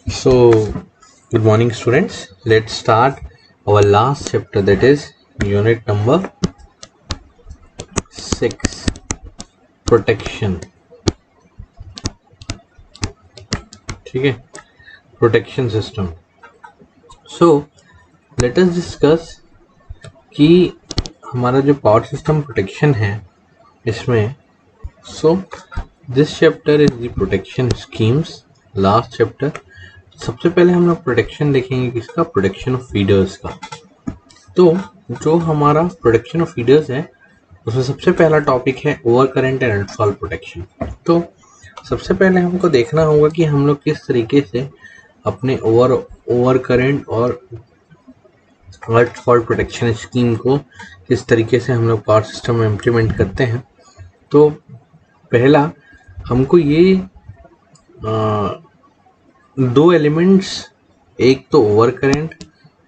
So, good morning, students. Let's start our last chapter, that is unit number 6, protection. ठीक है, protection system. So, let us discuss कि हमारा जो power system protection है इसमें, so this chapter is the protection schemes. Last chapter. सबसे पहले हम लोग प्रोटेक्शन देखेंगे किसका, प्रोटेक्शन ऑफ फीडर्स का। तो जो हमारा प्रोटेक्शन ऑफ फीडर्स है उसमें सबसे पहला टॉपिक है ओवर करंट एंड अंडरफॉल प्रोटेक्शन। तो सबसे पहले हमको देखना होगा कि हम लोग किस तरीके से अपने ओवर करंट और अंडरफॉल प्रोटेक्शन स्कीम को किस तरीके से हम लोग पावर सिस्टम में इम्प्लीमेंट करते हैं। तो पहला हमको ये दो एलिमेंट्स, एक तो ओवर करंट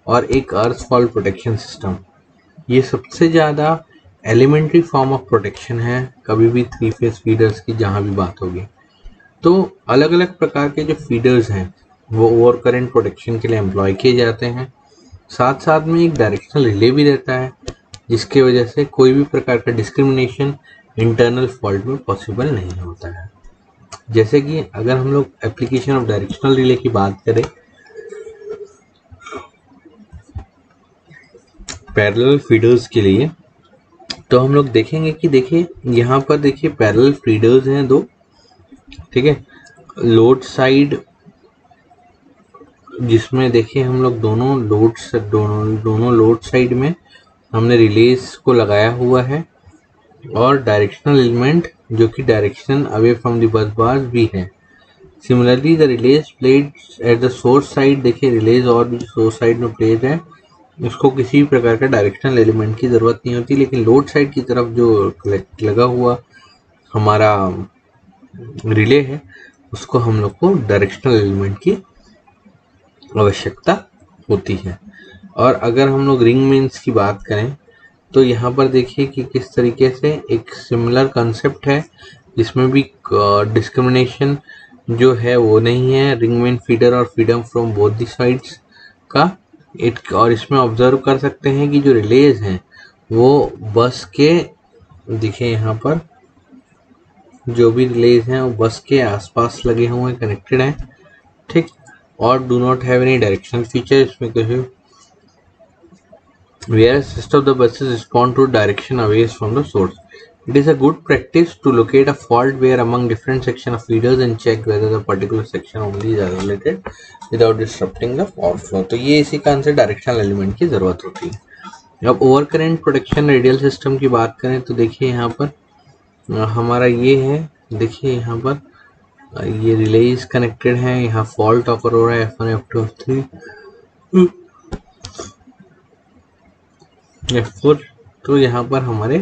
और एक अर्थ फॉल प्रोटेक्शन सिस्टम, ये सबसे ज़्यादा एलिमेंट्री फॉर्म ऑफ प्रोटेक्शन है कभी भी थ्री फेज फीडर्स की जहाँ भी बात होगी। तो अलग अलग प्रकार के जो फीडर्स हैं वो ओवर करंट प्रोटेक्शन के लिए एम्प्लॉय किए जाते हैं। साथ साथ में एक डायरेक्शनल रिले भी रहता है जिसकी वजह से कोई भी प्रकार का डिस्क्रिमिनेशन इंटरनल फॉल्ट में पॉसिबल नहीं होता है। जैसे कि अगर हम लोग एप्लीकेशन ऑफ डायरेक्शनल रिले की बात करें पैरेलल फीडर्स के लिए, तो हम लोग देखेंगे कि देखिए यहाँ पर देखिए पैरेलल फीडर्स हैं दो, ठीक है। लोड साइड जिसमें देखिए हम लोग दोनों लोड साइड में हमने रिलेज को लगाया हुआ है और डायरेक्शनल एलिमेंट जो कि direction away from the bus bars भी है। Similarly the release played at the source side, देखिए रिलेज और भी सोर्स साइड में प्लेड है, उसको किसी भी प्रकार का डायरेक्शनल एलिमेंट की ज़रूरत नहीं होती, लेकिन लोड साइड की तरफ जो लगा हुआ हमारा रिले है उसको हम लोग को डायरेक्शनल एलिमेंट की आवश्यकता होती है। और अगर हम लोग रिंग मेंस की बात करें तो यहाँ पर देखिए कि किस तरीके से एक सिमिलर कंसेप्ट है जिसमें भी डिस्क्रिमिनेशन जो है वो नहीं है, रिंग मेन फीडर और freedom from both the sides का। और इसमें ऑब्जर्व कर सकते हैं कि जो रिलेज हैं वो बस के, देखिए यहाँ पर जो भी रिलेज हैं वो बस के आसपास लगे हुए हैं, कनेक्टेड हैं, ठीक। और do not have any directional feature, इसमें कहीं whereas rest of the buses respond to direction away from the source. It is a good practice to locate a fault where among different section of feeders and check whether the particular section only is isolated without disrupting the power flow. तो ये इसी कारण से directional element की ज़रूरत होती है। अब over current protection radial system की बात करें तो देखिए यहाँ पर हमारा ये है, देखिए यहाँ पर ये रिलेज कनेक्टेड है, यहाँ फॉल्ट ऑकर हो रहा है F1 F2 F3 F4, तो यहाँ पर हमारे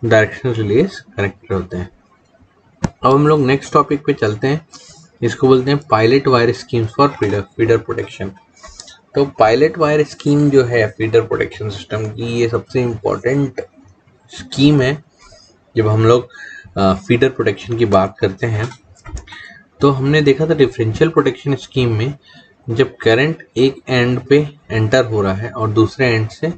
डायरेक्शनल रिलेज कनेक्टेड होते हैं। अब हम लोग नेक्स्ट टॉपिक पे चलते हैं, इसको बोलते हैं pilot wire schemes for feeder protection. तो पायलट वायर स्कीम जो है फीडर प्रोटेक्शन सिस्टम की, ये सबसे इम्पोर्टेंट स्कीम है जब हम लोग फीडर प्रोटेक्शन की बात करते हैं। तो हमने देखा था डिफरेंशियल प्रोटेक्शन स्कीम में जब करंट एक एंड पे एंटर हो रहा है और दूसरे एंड से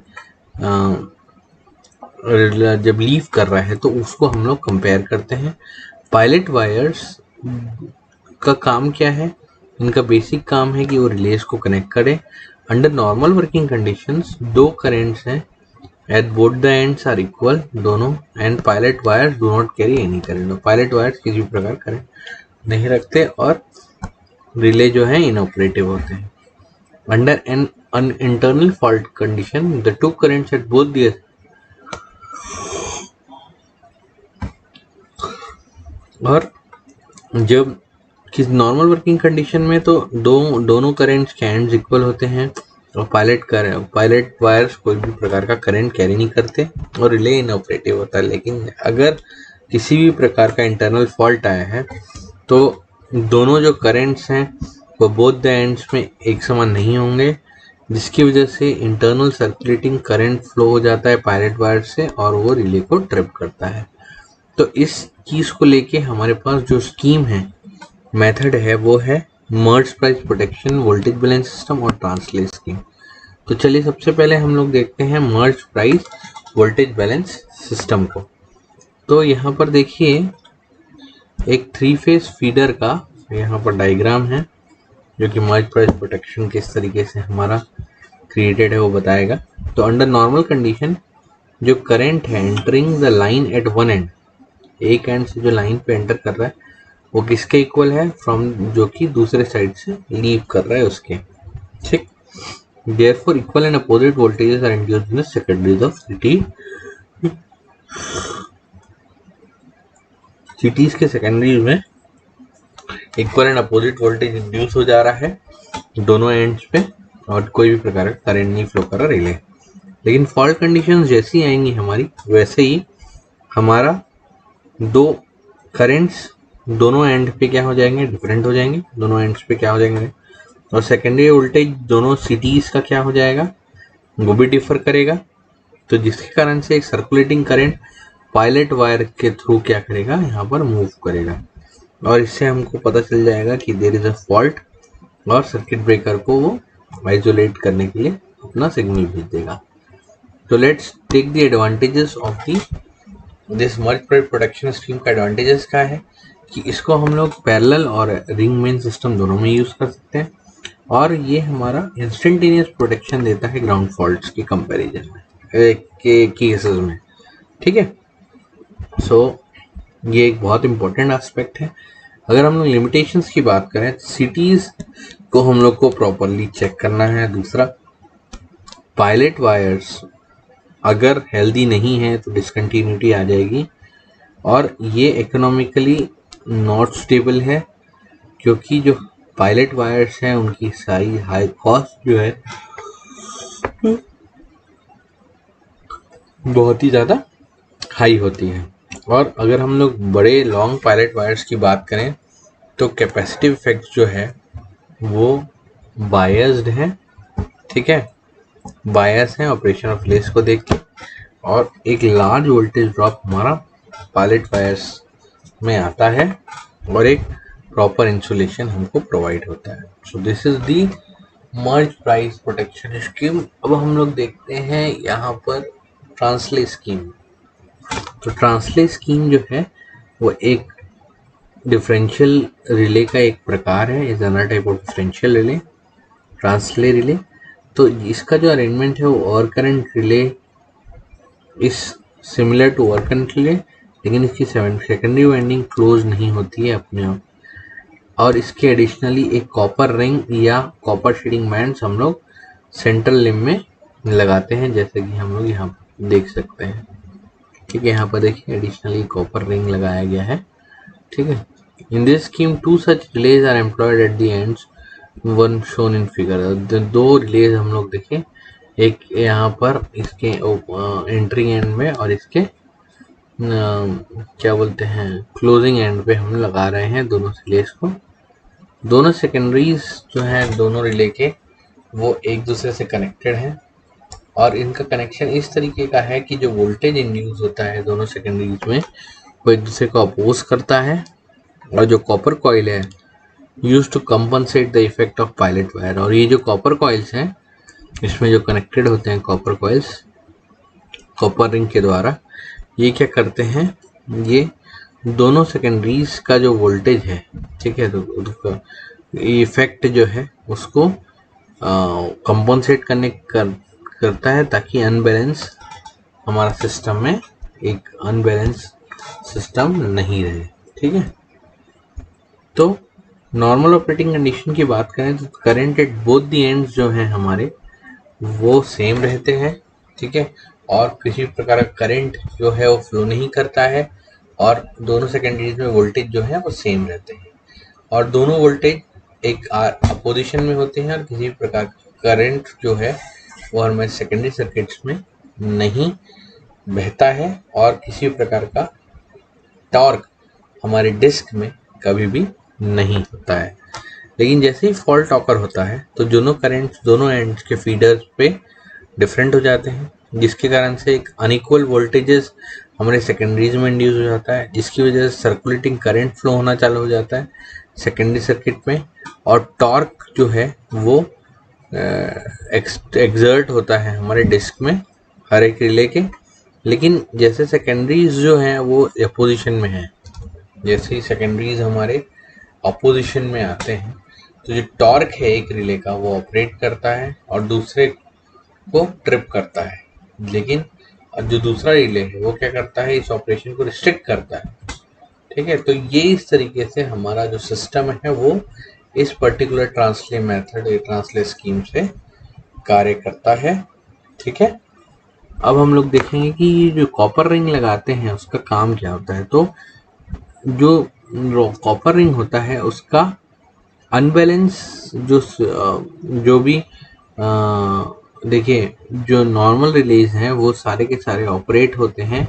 जब लीव कर रहा है तो उसको हम लोग कंपेयर करते हैं। पायलट वायर्स का काम क्या है, इनका बेसिक काम है कि वो रिलेज को कनेक्ट करें। अंडर नॉर्मल वर्किंग कंडीशंस दो करेंट्स हैं, at both the ends are equal दोनों, and pilot wires do not carry any current. Pilot wires किसी प्रकार करंट नहीं रखते और रिले जो है इनऑपरेटिव होते हैं। Under an internal fault condition the two currents at both the और जब किस नॉर्मल वर्किंग कंडीशन में तो दोनों करंट्स के एंड्स इक्वल होते हैं और पायलट वायर्स कोई भी प्रकार का करंट कैरी नहीं करते और रिले इनऑपरेटिव होता है। लेकिन अगर किसी भी प्रकार का इंटरनल फॉल्ट आया है तो दोनों जो करंट्स हैं वो बोथ द एंड्स में एक समान नहीं होंगे, जिसकी वजह से इंटरनल सर्कुलेटिंग करंट फ्लो हो जाता है पायलट वायर से और वो रिले को ट्रिप करता है। तो इस चीज़ को लेके हमारे पास जो स्कीम है, मेथड है, वो है Merz Price protection, voltage balance system और ट्रांसलेट स्कीम। तो चलिए सबसे पहले हम लोग देखते हैं Merz Price voltage balance system को। तो यहाँ पर देखिए एक 3 फेज फीडर का यहाँ पर डायग्राम है जो कि मर्ज प्राइस प्रोटेक्शन किस तरीके से हमारा क्रिएटेड है वो बताएगा। तो अंडर नॉर्मल कंडीशन जो करंट है entering the line at one and, एक एंड से जो लाइन पे एंटर कर रहा है वो किसके इक्वल है, फ्रॉम जो कि दूसरे साइड से लीव कर रहा है उसके, ठीक। Therefore equal and opposite voltages are induced in the secondaries of CTs के सेकेंडरीज में equal and opposite voltage induce हो जा रहा है दोनों एंड्स पे और कोई भी प्रकार का करंट नहीं फ्लो कर रहा रिले। लेकिन फॉल्ट कंडीशंस जैसी आएंगी हमारी वैसे ही हमारा दो करंट्स दोनों एंड पे क्या हो जाएंगे, डिफरेंट हो जाएंगे, दोनों एंड्स पे क्या हो जाएंगे, और सेकेंडरी वोल्टेज दोनों सिटीज का क्या हो जाएगा, वो भी डिफर करेगा। तो जिसके कारण से एक सर्कुलेटिंग करंट पायलट वायर के थ्रू क्या करेगा, यहाँ पर मूव करेगा और इससे हमको पता चल जाएगा कि देयर इज अ फॉल्ट और सर्किट ब्रेकर को वो आइसोलेट करने के लिए अपना सिग्नल भेज देगा। तो let's take the advantages of this Merz Price protection scheme. का एडवांटेजेस क्या है कि इसको हम लोग पैरेलल और रिंग मेन सिस्टम दोनों में यूज कर सकते हैं और ये हमारा इंस्टेंटेनियस प्रोटेक्शन देता है ग्राउंड फॉल्ट्स के कंपैरिजन में के केसेस में, ठीक है। सो ये एक बहुत इंपॉर्टेंट एस्पेक्ट है। अगर हम लोग लिमिटेशंस की बात करें, सिटीज को हम लोग को प्रॉपरली चेक करना है। दूसरा, पायलट वायर्स अगर हेल्दी नहीं है तो डिसकंटिन्यूटी आ जाएगी और ये इकोनॉमिकली नॉट स्टेबल है क्योंकि जो पायलट वायर्स हैं उनकी साइज हाई कॉस्ट जो है बहुत ही ज़्यादा हाई होती है। और अगर हम लोग बड़े लॉन्ग पायलट वायर्स की बात करें तो कैपेसिटिव इफेक्ट जो है वो बायस्ड है, ठीक है, बायस है ऑपरेशन ऑफ लेस को देख के, और एक लार्ज वोल्टेज ड्रॉप हमारा पायलट वायर्स में आता है और एक प्रॉपर इंसुलेशन हमको प्रोवाइड होता है। So this is the merge Price protection scheme. अब हम लोग देखते हैं यहाँ पर ट्रांसले स्कीम। तो ट्रांसले स्कीम जो है वो एक डिफरेंशियल रिले का एक प्रकार है, is another type of differential relay, translay relay. तो इसका जो अरेंजमेंट है वो over current relay is similar to over current relay, लेकिन इसकी सेकेंडरी वाइंडिंग क्लोज नहीं होती है अपने आप, और इसके एडिशनली एक कॉपर रिंग या कॉपर शेडिंग बैंड्स हम लोग सेंट्रल लिम में लगाते हैं, जैसे कि हम लोग यहाँ देख सकते हैं, ठीक है। यहाँ पर देखिए एडिशनली कॉपर रिंग लगाया गया है, ठीक है। In this scheme two such relays are employed at the ends, one shown in figure. दो रिलेज हम लोग देखें, एक यहाँ पर इसके एंट्रिंग एंड में और इसके क्या बोलते हैं क्लोजिंग एंड पे हम लगा रहे हैं दोनों रिलेज को। दोनों सेकेंडरीज जो है दोनों रिले के वो एक दूसरे से कनेक्टेड हैं और इनका कनेक्शन इस तरीके का है कि जो वोल्टेज इंड्यूस होता है दोनों सेकेंडरीज में वो एक दूसरे को अपोज करता है, और जो कॉपर कॉइल है used to compensate the effect of pilot wire. और ये जो कॉपर कॉइल्स हैं इसमें जो कनेक्टेड होते हैं कॉपर कॉइल्स कॉपर रिंग के द्वारा, ये क्या करते हैं, ये दोनों सेकेंडरीज का जो वोल्टेज है, ठीक है, तो इफेक्ट जो है उसको कंपनसेट करता है ताकि अनबैलेंस हमारा सिस्टम में एक अनबैलेंस सिस्टम नहीं रहे, ठीक है। तो नॉर्मल ऑपरेटिंग कंडीशन की बात करें तो current eight both the ends जो है हमारे वो सेम रहते हैं, ठीक है, और किसी प्रकार का करंट जो है वो फ्लो नहीं करता है और दोनों सेकेंडरीज में वोल्टेज जो है वो सेम रहते हैं और दोनों वोल्टेज एक अपोजिशन में होते हैं और किसी प्रकार का करंट जो है वो हमारे सेकेंडरी सर्किट्स में नहीं बहता है और किसी प्रकार का टॉर्क हमारे डिस्क में कभी भी नहीं होता है। लेकिन जैसे ही फॉल्ट ऑकर होता है तो दोनों करंट्स दोनों एंड्स के फीडर्स पे डिफरेंट हो जाते हैं, जिसके कारण से एक अनइक्वल वोल्टेजेस हमारे सेकेंडरीज में इंड्यूस हो जाता है, जिसकी वजह से सर्कुलेटिंग करंट फ्लो होना चालू हो जाता है सेकेंडरी सर्किट में और टॉर्क जो है वो एक्सर्ट होता है हमारे डिस्क में हर एक रिले के। लेकिन जैसे सेकेंडरीज जो हैं वो अपोजिशन में हैं, जैसे ही सेकेंडरीज हमारे अपोजिशन में आते हैं तो जो टॉर्क है एक रिले का वो ऑपरेट करता है और दूसरे को ट्रिप करता है। लेकिन जो दूसरा रिले है वो क्या करता है, इस ऑपरेशन को रिस्ट्रिक्ट करता है। ठीक है, तो ये इस तरीके से हमारा जो सिस्टम है वो इस पर्टिकुलर ट्रांसले मेथड या ट्रांसले स्कीम से कार्य करता है। ठीक है, अब हम लोग देखेंगे कि ये जो कॉपर रिंग लगाते हैं उसका काम क्या होता है। तो जो कॉपर रिंग होता है उसका अनबैलेंस जो भी देखिए, जो नॉर्मल रिलेज हैं वो सारे के सारे ऑपरेट होते हैं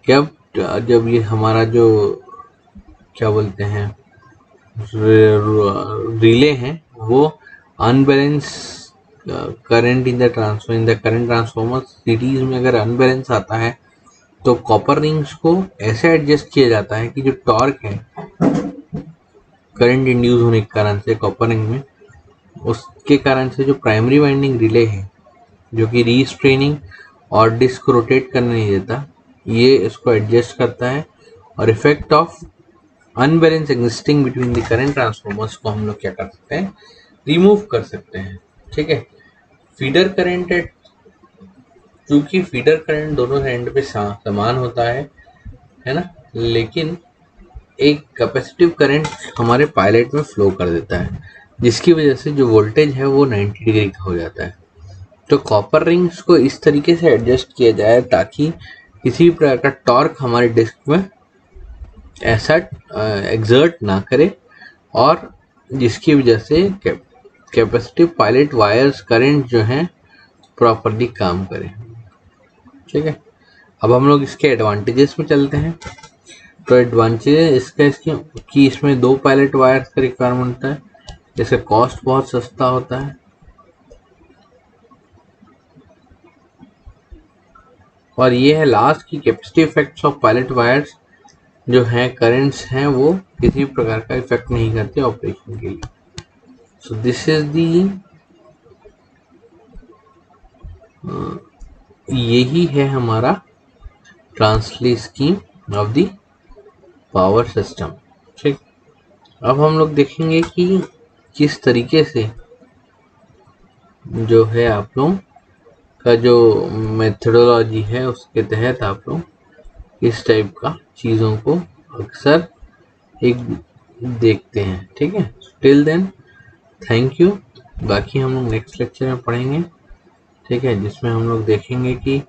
जब ये हमारा जो क्या बोलते हैं रिले हैं वो unbalance current in the current transformer series में अगर अनबैलेंस आता है तो कॉपर रिंग्स को ऐसे एडजस्ट किया जाता है कि जो टॉर्क है करंट इंड्यूस होने के कारण से कॉपर रिंग में, उसके कारण से जो प्राइमरी वाइंडिंग रिले है जो कि रीस्ट्रेनिंग और डिस्क रोटेट करने नहीं देता, ये इसको एडजस्ट करता है और effect of unbalance existing between the current transformers को हम लोग क्या कर सकते हैं, रिमूव कर सकते हैं। ठीक है, फीडर करंट चूंकि फीडर करंट दोनों एंड पे समान होता है ना, लेकिन एक कैपेसिटिव करंट हमारे पायलट में फ्लो कर देता है जिसकी वजह से जो वोल्टेज है वो 90 डिग्री का हो जाता है। तो कॉपर रिंग्स को इस तरीके से एडजस्ट किया जाए ताकि किसी भी प्रकार का टॉर्क हमारे डिस्क में ऐसा एग्जर्ट ना करे और जिसकी वजह से कैपेसिटिव पायलट वायर्स करंट जो हैं प्रॉपरली काम करें। ठीक है, अब हम लोग इसके एडवांटेजेस में चलते हैं। तो एडवांटेज कि इसमें 2 पायलट वायर्स का रिक्वायरमेंट होता है, जैसे कॉस्ट बहुत सस्ता होता है और ये है लास्ट की capacity effects of pilot wires जो हैं करंट्स हैं वो किसी प्रकार का इफेक्ट नहीं करते ऑपरेशन के लिए। सो दिस इज दी यही है हमारा ट्रांसले scheme of the power system. ठीक, अब हम लोग देखेंगे कि किस तरीके से जो है आप लोग का जो मेथडोलॉजी है उसके तहत आप लोग इस टाइप का चीज़ों को अक्सर एक देखते हैं। ठीक है, टिल देन थैंक यू। बाकी हम लोग नेक्स्ट लेक्चर में पढ़ेंगे। ठीक है, जिसमें हम लोग देखेंगे कि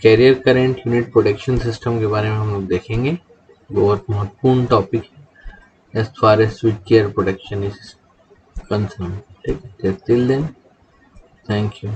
career current unit protection system के बारे में हम लोग देखेंगे। बहुत महत्वपूर्ण टॉपिक है as far as switchgear protection is concern. ठीक है, टिल देन थैंक यू।